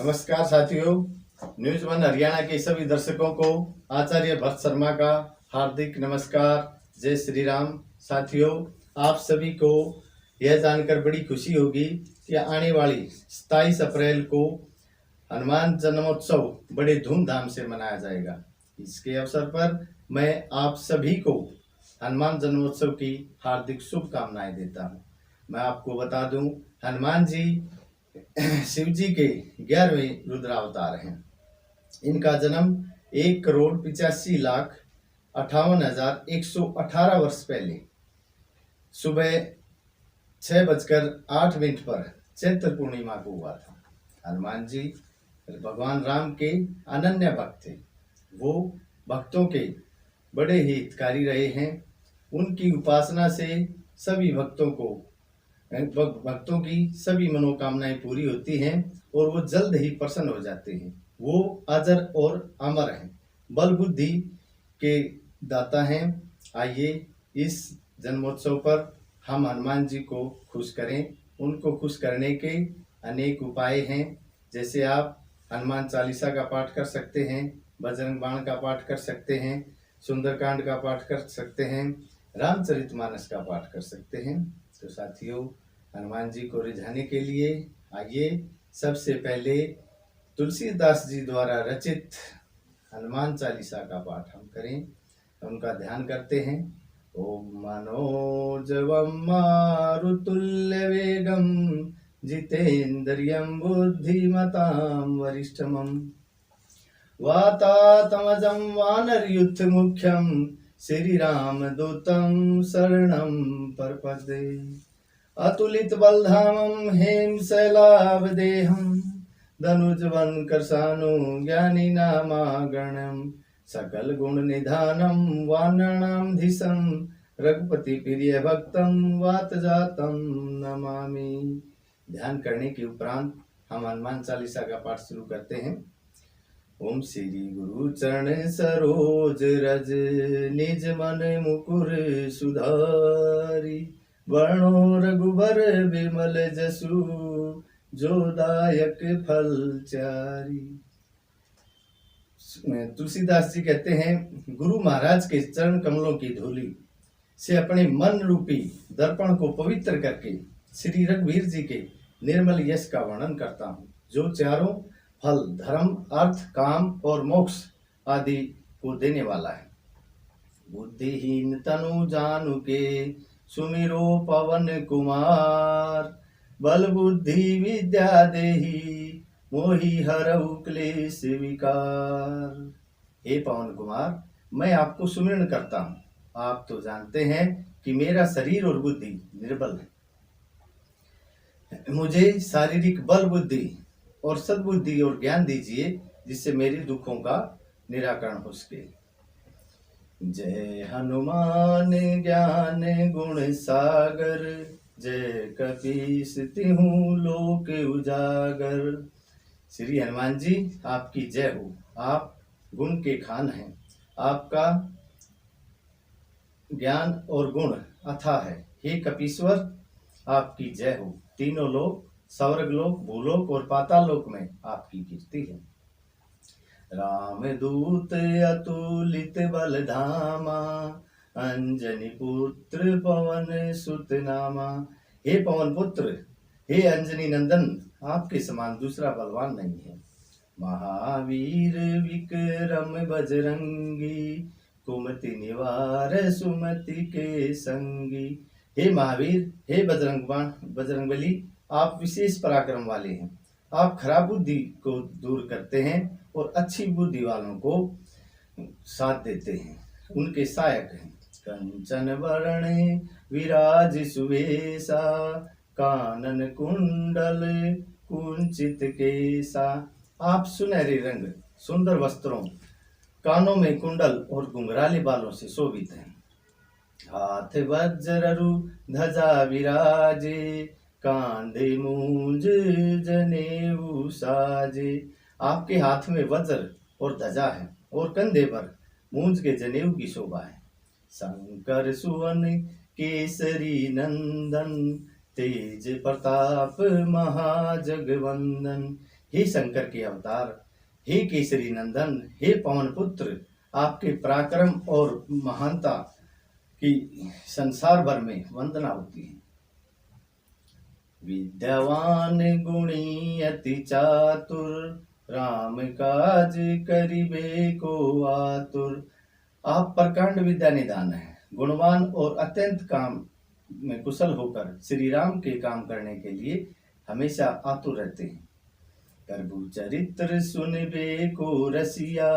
नमस्कार साथियों, news one Haryana के सभी दर्शकों को आचार्य भरत शर्मा का हार्दिक नमस्कार। जय श्री राम। साथियों, आप सभी को यह जानकर बड़ी खुशी होगी कि आने वाली 27 अप्रैल को हनुमान जन्मोत्सव बड़े धूमधाम से मनाया जाएगा। इसके अवसर पर मैं आप सभी को हनुमान जन्मोत्सव की हार्दिक शुभकामनाएं देता हूं। मैं आपको बता दूं, हनुमान जी शिव जी के 11वें रुद्रावतार हैं। इनका जन्म 1,85,58,118 वर्ष पहले सुबह 6:08 पर चैत्र पूर्णिमा को हुआ था। हनुमान जी भगवान राम के अनन्य भक्त थे। वो भक्तों के बड़े ही हितकारी रहे हैं। उनकी उपासना से सभी भक्तों की सभी मनोकामनाएं पूरी होती हैं और वो जल्द ही प्रसन्न हो जाते हैं। वो अजर और अमर हैं, बल बुद्धि के दाता हैं। आइए इस जन्मोत्सव पर हम हनुमान जी को खुश करें। उनको खुश करने के अनेक उपाय हैं, जैसे आप हनुमान चालीसा का पाठ कर सकते हैं, बजरंग बाण का पाठ कर सकते हैं, सुंदरकांड का पाठ कर सकते हैं, रामचरितमानस का पाठ कर सकते हैं। तो साथियों, हनुमान जी को रिझाने के लिए आइए सबसे पहले तुलसीदास जी द्वारा रचित हनुमान चालीसा का पाठ हम करें, उनका ध्यान करते हैं। ओम मनोजवम मारुतुल्य वेगम जितेन्द्रियं बुद्धिमतां वरिष्ठमं वातात्मजं वानरयूथ मुख्यं श्रीरामदूतं शरणं प्रपद्ये। अतुलित बलधामं हेमशैलावदेहं धनुजवन करसानु ज्ञानी नामागण्यं सकल गुण निधानं वानराणां धीशं रघुपति प्रिय भक्तं वात जातं नमामि। ध्यान करने के उपरांत हम हनुमान चालीसा का पाठ शुरू करते हैं। ओम श्री गुरु चरण सरोज रज निज मन मुकुर सुधारी वर्णो रघुबर विमल जसु जो दायक फल चारी। तुलसीदास जी कहते हैं, गुरु महाराज के चरण कमलों की धूली से अपने मन रूपी दर्पण को पवित्र करके श्री रघुवीर जी के निर्मल यश का वर्णन करता हूँ, जो चारों फल धर्म, अर्थ, काम और मोक्ष आदि को देने वाला है। बुद्धिहीन तनु जानु के सुमिरो पवन कुमार बल बुद्धि विद्या देहि मोहि हरऊ क्लेश विकार। हे पवन कुमार, मैं आपको सुमिरन करता हूँ। आप तो जानते हैं कि मेरा शरीर और बुद्धि निर्बल है। मुझे शारीरिक बल बुद्धि और सद्बुद्धि और ज्ञान दीजिए, जिससे मेरे दुखों का निराकरण हो सके। जय हनुमान ज्ञान गुण सागर जय कपीस तिहु लोक उजागर। श्री हनुमान जी, आपकी जय हो। आप गुण के खान हैं। आपका ज्ञान और गुण अथाह है। हे कपीश्वर, आपकी जय हो। तीनों लोक, स्वर्गलोक, भूलोक और पाताल लोक में आपकी कीर्ति है। राम दूत अतुलित बल धामा अंजनी पुत्र पवन सुत नामा। हे पवन पुत्र, हे अंजनी नंदन, आपके समान दूसरा बलवान नहीं है। महावीर विक्रम बजरंगी कुमति निवार सुमति के संगी। हे महावीर, हे बजरंगबली, आप विशेष पराक्रम वाले हैं। आप खराब बुद्धि को दूर करते हैं और अच्छी बुद्धि वालों को साथ देते हैं, उनके सहायक हैं। कंचन वरण विराज सुवेशा कानन कुंडल कुंचित केसा। आप सुनहरे रंग, सुंदर वस्त्रों, कानों में कुंडल और घुंघराले बालों से शोभित हैं। हाथ वज्ररु ध्वजा विराजे कांधे मूंज जनेऊ साजे। आपके हाथ में वज्र और ध्वजा है और कंधे पर मूंज के जनेऊ की शोभा है। शंकर सुवन केसरी नंदन तेज प्रताप महाजगवंदन। हे शंकर के अवतार, हे केसरी नंदन, हे पवन पुत्र, आपके पराक्रम और महानता की संसार भर में वंदना होती है। विद्यावान गुणी अति चातुर, राम काज करिबे को आतुर। आप प्रकांड विद्या निदान है, गुणवान और अत्यंत काम में कुशल होकर श्री राम के काम करने के लिए हमेशा आतुर रहते हैं। प्रभु चरित्र सुनबे को रसिया,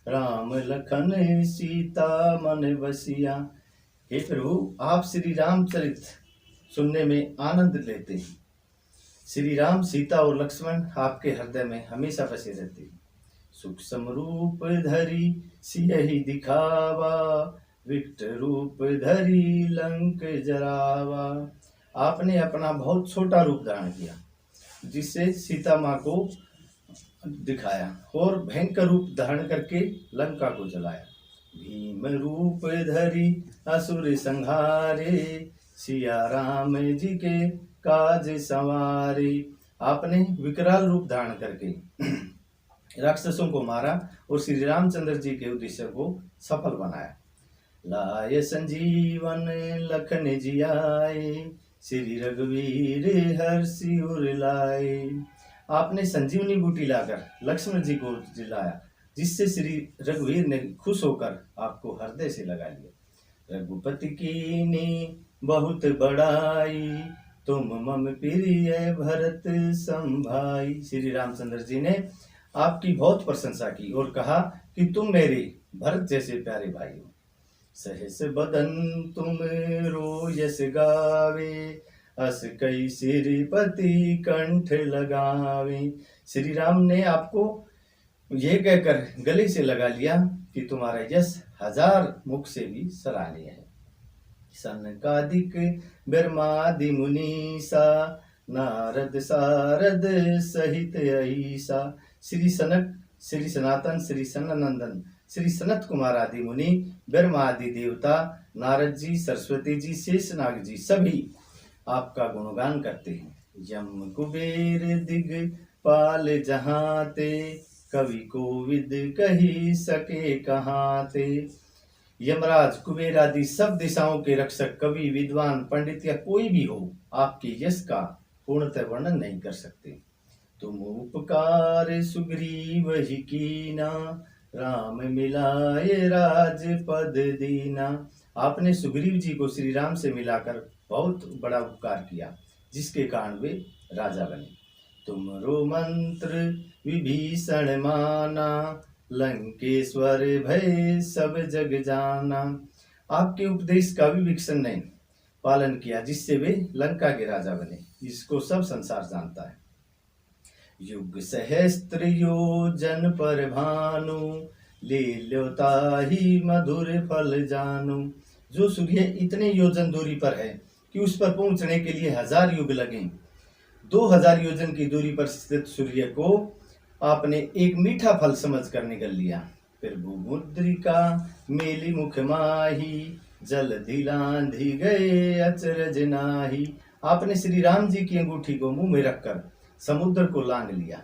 राम लखन सीता मन बसिया। हे प्रभु, आप श्री राम चरित्र सुनने में आनंद लेते हैं। श्री राम, सीता और लक्ष्मण आपके हृदय में हमेशा बसे रहते हैं। सूक्ष्म रूप धरी सियहि दिखावा, विकट रूप धरी लंक जरावा। आपने अपना बहुत छोटा रूप धारण किया, जिससे सीता माँ को दिखाया और भयंकर रूप धारण करके लंका को जलाया। भीम रूप धरी असुर संहारे, सिया राम जी के काज संवारे। आपने विकराल रूप धारण करके राक्षसों को मारा और श्री रामचंद्र जी के उद्देश्य को सफल बनाया। लाय संजीवन लखन जियाए, श्री रघुवीर हर्षि उर लाए। आपने संजीवनी बूटी लाकर लक्ष्मण जी को जिलाया, जिससे श्री रघुवीर ने खुश होकर आपको हृदय से लगा लिया। रघुपति कीनी बहुत बड़ाई, तुम मम प्रिय भरत संभाई। श्री रामचंद्र जी ने आपकी बहुत प्रशंसा की और कहा कि तुम मेरे भरत जैसे प्यारे भाई हो। सहस बदन तुम रोयस गावे, अस कई श्रीपति कंठ लगावे। श्री राम ने आपको यह कहकर गले से लगा लिया कि तुम्हारा यश 1000 मुख से भी सराहनीय है। सनकादिक ब्रह्मादि मुनीसा, नारद सारद सहित ऐसा। श्री सनक, श्री सनातन, श्री सननंदन, श्री सनत कुमार आदि मुनि, ब्रह्मा आदि देवता, नारद जी, सरस्वती जी, शेषनाग जी सभी आपका गुणगान करते हैं। यम कुबेर दिगपाल जहाँ ते, कवि कोविद कही सके कहाँ ते। यमराज, कुबेर आदि सब दिशाओं के रक्षक, कवि, विद्वान, पंडित या कोई भी हो, आपके यश का पूर्णतः वर्णन नहीं कर सकते। तुम उपकार सुग्रीव ही कीना, राम मिलाए राजपद दीना। आपने सुग्रीव जी को श्री राम से मिलाकर बहुत बड़ा उपकार किया, जिसके कारण वे राजा बने। तुमरो मंत्र विभीषण माना, लंकेश्वर भय सब जग जाना। आपके उपदेश का विभीषण ने पालन किया, जिससे वे लंका के राजा बने, इसको सब संसार जानता है। युग सहस्त्र योजन पर भानु, ले लो ताहि मधुर फल जानू। जो सूर्य इतने योजन दूरी पर है कि उस पर पहुंचने के लिए 1000 युग लगे, 2000 योजन की दूरी पर स्थित सूर्य को आपने एक मीठा फल समझ कर निगल लिया। फिर भूमुद्रिका मेली मुख माही, जल धिलांधि गए अचरज नाही। आपने श्री राम जी की अंगूठी को मुंह में रखकर समुद्र को लांग लिया,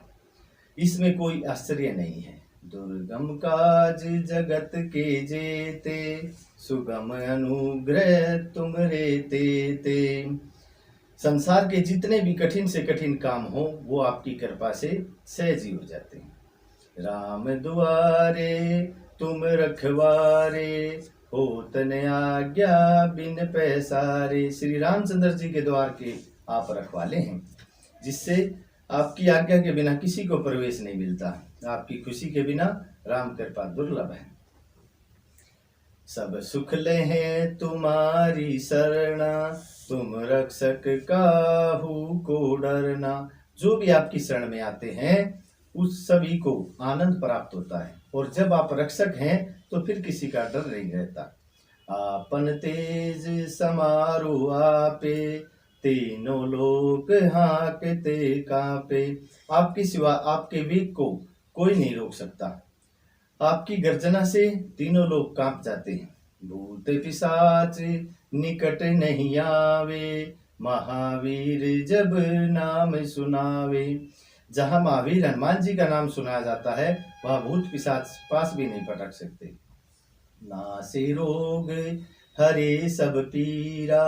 इसमें कोई आश्चर्य नहीं है। दुर्गम काज जगत के जेते, सुगम अनुग्रह तुमरे तेते। संसार के जितने भी कठिन से कठिन काम हो, वो आपकी कृपा से सहज ही हो जाते हैं। राम दुआरे तुम रखवारे, होत न आज्ञा बिन पैसारे। श्री रामचंद्र जी के द्वार के आप रखवाले हैं, जिससे आपकी आज्ञा के बिना किसी को प्रवेश नहीं मिलता। आपकी खुशी के बिना राम कृपा दुर्लभ है। सब सुख ले हैं तुम्हारी शरणा, तुम रक्षक काहू को डरना। जो भी आपकी शरण में आते हैं, उस सभी को आनंद प्राप्त होता है, और जब आप रक्षक हैं तो फिर किसी का डर नहीं रहता। आपन तेज समारो आपे, तीनों लोक हाँकते कांपे। आपके सिवा आपके वेग को कोई नहीं रोक सकता। आपकी गर्जना से तीनों लोग कांप जाते हैं। भूत पिशाच निकट नहीं आवे, महावीर जब नाम सुनावे। जहाँ महावीर हनुमान जी का नाम सुनाया जाता है, वहाँ भूत पिशाच पास भी नहीं पटक सकते। नासे रोग हरे सब पीरा,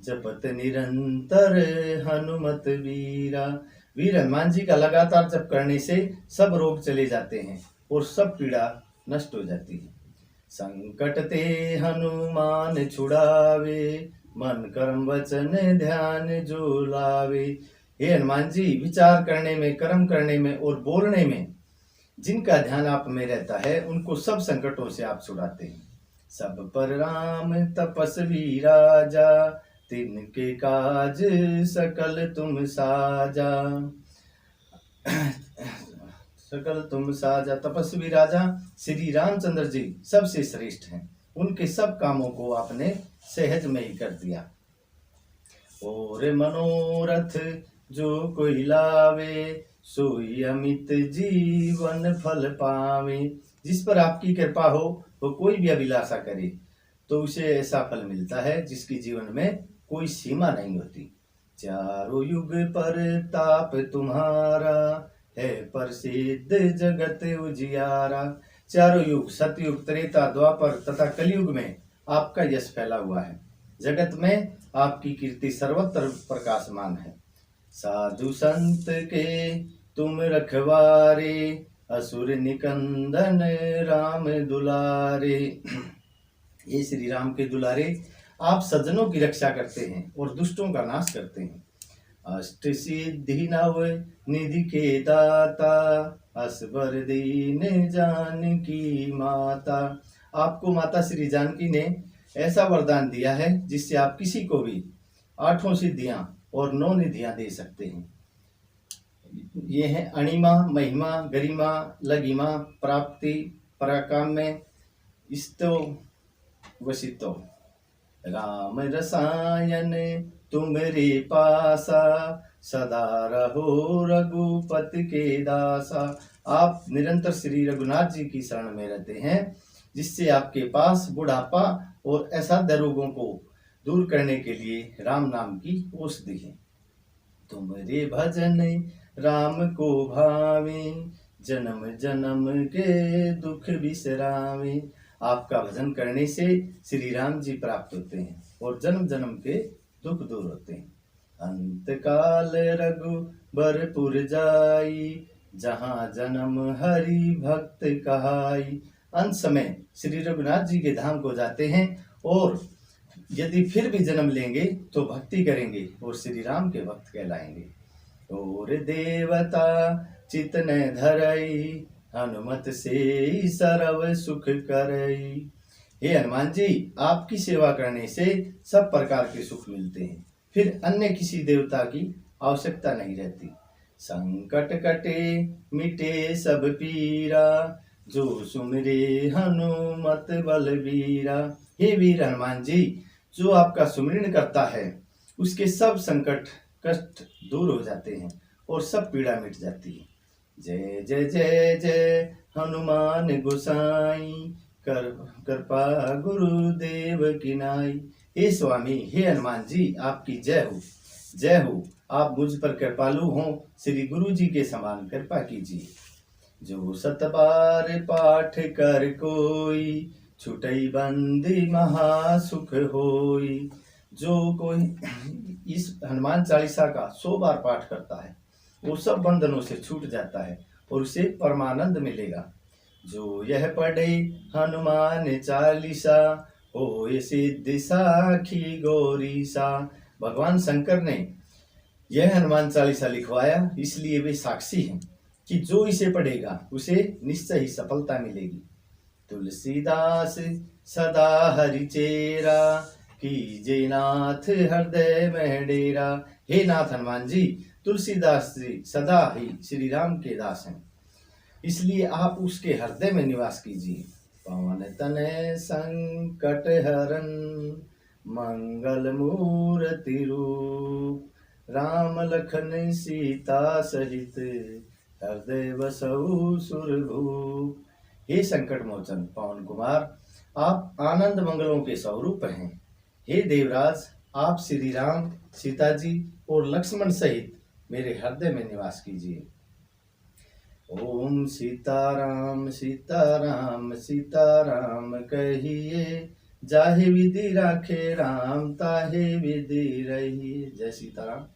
जपत निरंतर हनुमत वीरा। वीर हनुमान जी का लगातार जप करने से सब रोग चले जाते हैं और सब पीड़ा नष्ट हो जाती है। संकट ते हनुमान छुड़ावे, मन कर्म वचन ध्यान जो लावे। हे हनुमान जी, विचार करने में, कर्म करने में और बोलने में जिनका ध्यान आप में रहता है, उनको सब संकटों से आप छुड़ाते हैं। सब पर राम तपस्वी राजा, तिनके काज सकल तुम साजा। सकल तुम साजा। तपस्वी राजा श्री रामचंद्र जी सबसे श्रेष्ठ हैं। उनके सब कामों को आपने सहज में ही कर दिया। और मनोरथ जो कोई लावे, सोई अमित जीवन फल पावे। जिस पर आपकी कृपा हो, वो कोई भी अभिलाषा करे तो उसे ऐसा फल मिलता है जिसकी जीवन में कोई सीमा नहीं होती। चारों युग पर ताप तुम्हारा, है प्रसिद्ध जगत उजियारा। चारों युग, सतयुग, त्रेता, द्वापर तथा कलयुग में आपका यश फैला हुआ है। जगत में आपकी कीर्ति सर्वत्र प्रकाशमान है। साधु संत के तुम रखवारे, असुर निकंदन राम दुलारे। ये श्री राम के दुलारे, आप सज्जनों की रक्षा करते हैं और दुष्टों का नाश करते हैं। अष्ट सिद्धि नव निधि के दाता, असबर दीन जानकी माता। आपको माता श्री जानकी ने ऐसा वरदान दिया है जिससे आप किसी को भी 8 सिद्धियां और 9 निधियां दे सकते हैं। ये है अणिमा, महिमा, गरिमा, लगिमा, प्राप्ति, पराकाम्य, इस्तो, वसितो। राम रसायन तुम्हारे पासा, सदा रहो रघुपति के दासा। आप निरंतर श्री रघुनाथ जी की शरण में रहते हैं, जिससे आपके पास बुढ़ापा और असाध्य रोगों को दूर करने के लिए राम नाम की औषधि है। तुम्हारे भजन राम को भावे, जन्म जन्म के दुख बिसरावे। आपका भजन करने से श्री राम जी प्राप्त होते हैं और जन्म जन्म के दुख दूर होते हैं। अंत काल रघुबरपुर जाई, जहाँ जन्म हरि भक्त कहाई। अंत समय श्री रघुनाथ जी के धाम को जाते हैं और यदि फिर भी जन्म लेंगे तो भक्ति करेंगे और श्री राम के भक्त कहलाएंगे। और देवता चित न धरई, हनुमत से सर्व सुख करई। हे हनुमान जी, आपकी सेवा करने से सब प्रकार के सुख मिलते हैं, फिर अन्य किसी देवता की आवश्यकता नहीं रहती। संकट कटे मिटे सब पीरा, जो सुमिरे हनुमत बलबीरा। हे वीर हनुमान जी, जो आपका सुमिरन करता है उसके सब संकट कष्ट दूर हो जाते हैं और सब पीड़ा मिट जाती है। जय जय जय जय हनुमान गोसाई, कृपा गुरुदेव की नाई। हे स्वामी, हे हनुमान जी, आपकी जय हो, जय हो। आप मुझ पर कृपालु हों, श्री गुरु जी के समान कृपा कीजिए। जो 7 बार पाठ कर कोई, छुटई बंदी महासुख होई। जो कोई इस हनुमान चालीसा का 100 बार पाठ करता है, वो सब बंधनों से छूट जाता है और उसे परमानंद मिलेगा। जो यह पढ़े हनुमान चालीसा, हो सिद्धि साखी गौरीसा। भगवान शंकर ने यह हनुमान चालीसा लिखवाया, इसलिए वे साक्षी हैं कि जो इसे पढ़ेगा उसे निश्चय ही सफलता मिलेगी। तुलसीदास सदा हरि चेरा, कीजे नाथ हृदय में डेरा। हे नाथ हनुमान जी, तुलसीदास जी सदा ही श्री राम के दास हैं, इसलिए आप उसके हृदय में निवास कीजिए। पवन तनय संकट हरन, मंगल मूर्ति रूप। राम लखन सीता सहित, हृदय बसहु सुरभूप। हे संकट मोचन पवन कुमार, आप आनंद मंगलों के स्वरूप हैं। हे देवराज, आप श्री राम, सीता जी और लक्ष्मण सहित मेरे हृदय में निवास कीजिए। ओम सीताराम सीताराम सीताराम कहिए, जाहे विधि राखे राम ताहे विधि रहिए। जय सीताराम।